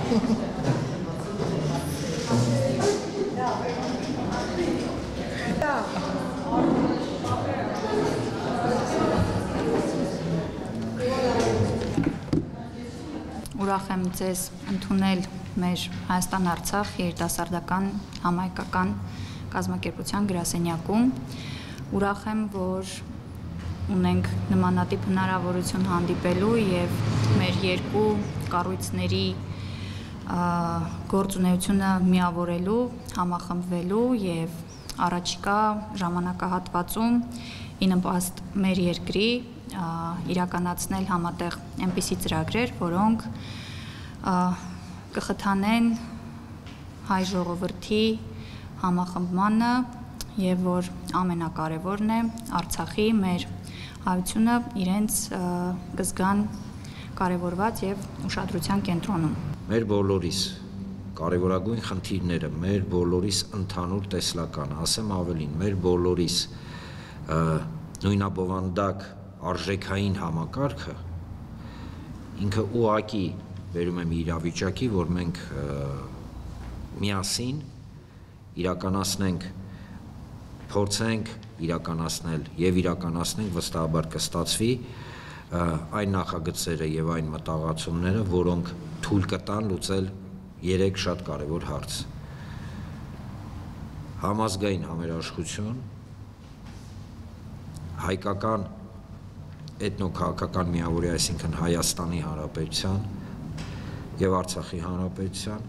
Ուրախ եմ ձեզ ընդունել մեր Հայաստան-Արցախ երիտասարդական համայնքական կազմակերպության գրասենյակում։ Ուրախ եմ, որ ունենք նմանատիպ հնարավորություն հանդիպելու եւ մեր երկու կառույցների գործունեությունը միավորելու, համախմբվելու եւ առաջիկա ժամանակահատվածում ի նպաստ մեր երկրի իրականացնել համատեղ այնպիսի ծրագրեր, որոնք կխթանեն հայ ժողովրդի համախմբմանը եւ որ ամենակարևորն է Արցախի մեր հայությունը իրենց կզգան կարևորված եւ ուշադրության կենտրոնում։ Մեր բոլորիս կարևորագույն խնդիրները, մեր բոլորիս ընդհանուր տեսլական, ասեմ ավելին, մեր բոլորիս նույնաբովանդակ արժեքային համակարգը ինքը ուղղակի վերում է մի իրավիճակի, որ մենք միասին իրականացնենք, փորձենք իրականացնել եւ իրականացնենք, վստահաբար կստացվի այն նախագծերը եւ այն մտահղացումները, որոնք թույլ կտան լուծել 3 շատ կարևոր հարց. համազգային համերաշխություն, հայկական էթնոքաղաքական միավորի, այսինքն Հայաստանի Հանրապետության եւ Արցախի Հանրապետության։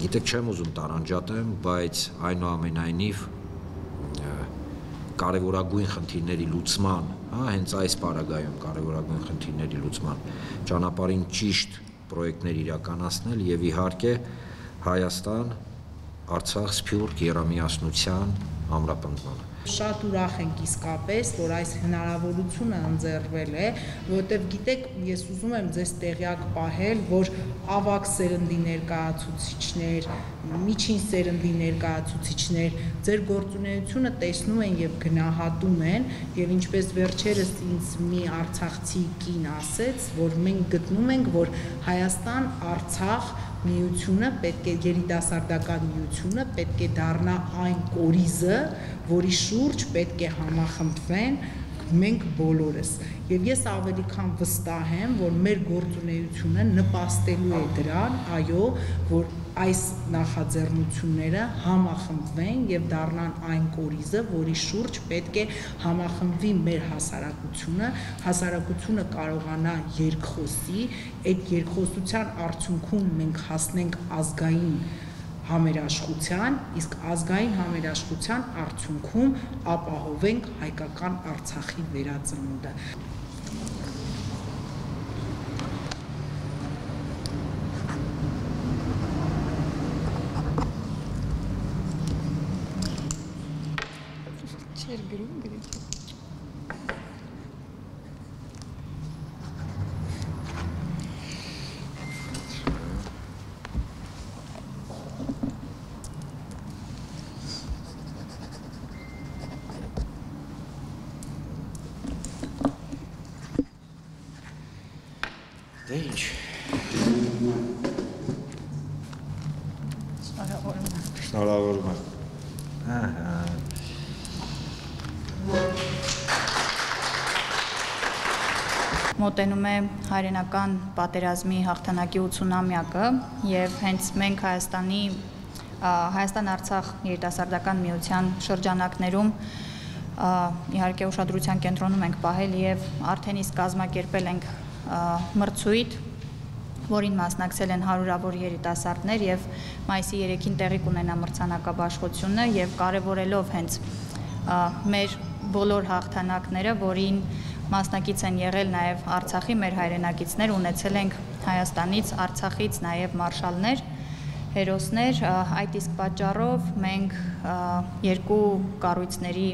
Գիտեք, չեմ ուզում տարանջատեմ, բայց այնուամենայնիվ կարևորագույն խնդիրների լուծման, հենց այս պարագայում կարևորագույն խնդիրների լուծման ճանապարհին ճիշտ պրոյեկտներ իրականացնել եւ իհարկե Հայաստան, Արցախ, Սփյուռք երամիասնության ամրապնդմանը։ Շատ ուրախ ենք իսկապես, որ այս հնարավորությունը ընձեռվել է, որովհետև գիտեք, ես ուզում եմ ձեզ տեղյակ պահել, որ ավագ սերնդի ներկայացուցիչներ, միջին սերնդի ներկայացուցիչներ ձեր գործունեությունը տեսնում են եւ գնահատում են, եւ ինչպես վերջերս ինձ մի արցախցի կին ասեց, որ մենք գտնում ենք, որ Հայաստան-Արցախ միությունը պետք է երիտասարդական միությունը պետք է դառնա այն կորիզը, որի շուրջ պետք է համախմբվեն մենք բոլորս։ Եվ ես ավելի քան վստահ եմ, որ մեր գործունեությունը նպաստելու է դրան, այո, որ այս նախաձեռնությունները համախմբվեն եւ դառնան այն կորիզը, որի շուրջ պետք է համախմբվի մեր հասարակությունը կարողանա երկխոսի, այդ երկխոսության արդյունքում մենք հասնենք ազգային համերաշխության, իսկ ազգային համերաշխության արդյունքում ապահովենք հայկական Արցախի վերածնունդը։ Դե ինչ։ Շնորհավորում եմ։ Մոտենում է հայրենական պատերազմի հաղթանակի 80-ամյակը եւ հենց մենք Հայաստան-Արցախ երիտասարդական միության շրջանակներում իհարկե ուշադրության կենտրոնում ենք պահել եւ արդեն իսկ կազմակերպել ենք մրցույթ, որին մասնակցել են հարյուրավոր երիտասարդներ եւ մայիսի 3-ին տեղի կունենա մրցանակաբաշխությունը եւ կարեւորելով հենց մեր բոլոր հաղթանակները, որին մասնակից են եղել նաեւ Արցախի մեր հայրենակիցներ, ունեցել ենք Հայաստանից, Արցախից նաեւ մարշալներ, հերոսներ, այդ իսկ պատճառով մենք երկու կառույցների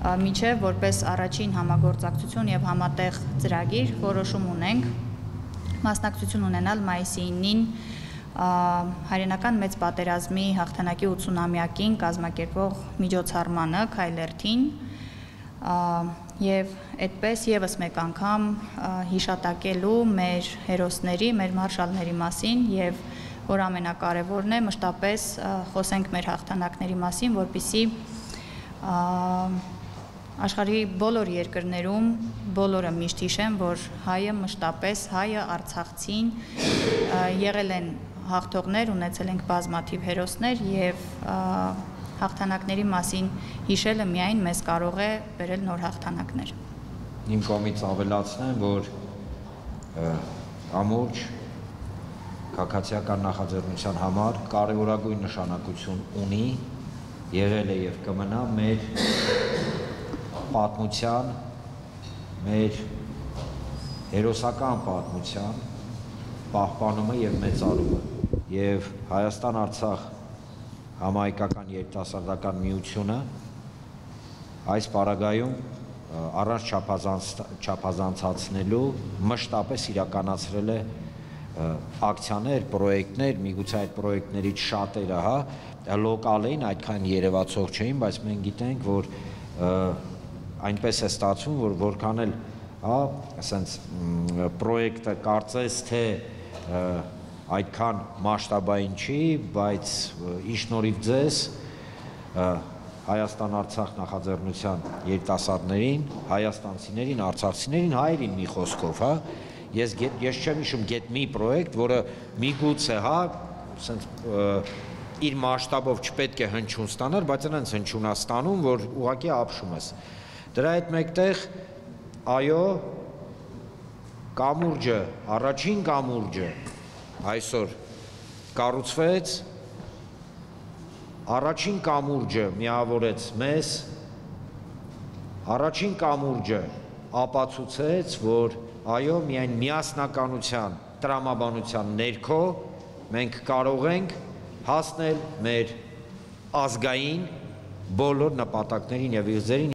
միջև որպես առաջին համագործակցություն եւ համատեղ ծրագիր որոշում ունենք մասնակցություն ունենալ մայիսի 9-ին հայրենական մեծ պատերազմի հաղթանակի 80-ամյակին կազմակերպվող միջոցառմանը Քայլերթին Եվ այդպես եւս մեկ անգամ հիշատակելու մեր հերոսների, մեր մարշալների մասին եւ որ ամենակարևորն է մշտապես խոսենք մեր հաղթանակների մասին, որպեսզի աշխարհի բոլոր երկրներում բոլորը միշտ հիշեն, որ հայը մշտապես, հայը, արցախցին եղել են հաղթողներ, ունեցել ենք բազմաթիվ հերոսներ եւ հաղթանակների մասին հիշելը միայն մեզ կարող է բերել նոր հաղթանակներ։ Իմ կողմից ավելացնեմ, որ ամուրջ քաղաքացիական նախաձեռնության համար կարևորագույն նշանակություն ունի, եղել է եւ կմնա մեր պատմության, մեր հերոսական պատմության պահպանումը եւ մեծարումը եւ Հայաստան-Արցախ համահայկական երիտասարդական միությունը այս պարագայում առանց չափազանցացնելու մշտապես իրականացրել է ակցիաներ, պրոյեկտներ, միգուցե այդ պրոյեկտներից շատերը լոկալ էին, այդքան երևացող չէին, բայց մենք գիտենք, որ այնպես է ստացվում, որ որքան էլ ասենց պրոյեկտը կարծես թե այդքան մասշտաբային չի, բայց ի շնորհիվ ձեզ Հայաստան-Արցախ նախաձեռնության երիտասարդներին, հայաստանցիներին, արցախցիներին, հայերին մի խոսքով, ես չեմ հիշում գետ մի պրոյեկտ, որը միգուցե, ասենց իր մասշտաբով չպետք է հնչյուն ստանար, բայց այնց հնչյուն է ստանում, որ ուղղակի ապշում ես։ Դրա հետ մեկտեղ, այո, կամուրջը, առաջին կամուրջը այսօր կառուցվեց, առաջին կամուրջը միավորեց մեզ, առաջին կամուրջը ապացուցեց, որ այո, միայն միասնականության, տրամաբանության ներքո մենք կարող ենք հասնել մեր ազգային բոլոր նպատակներին եւ իղձերին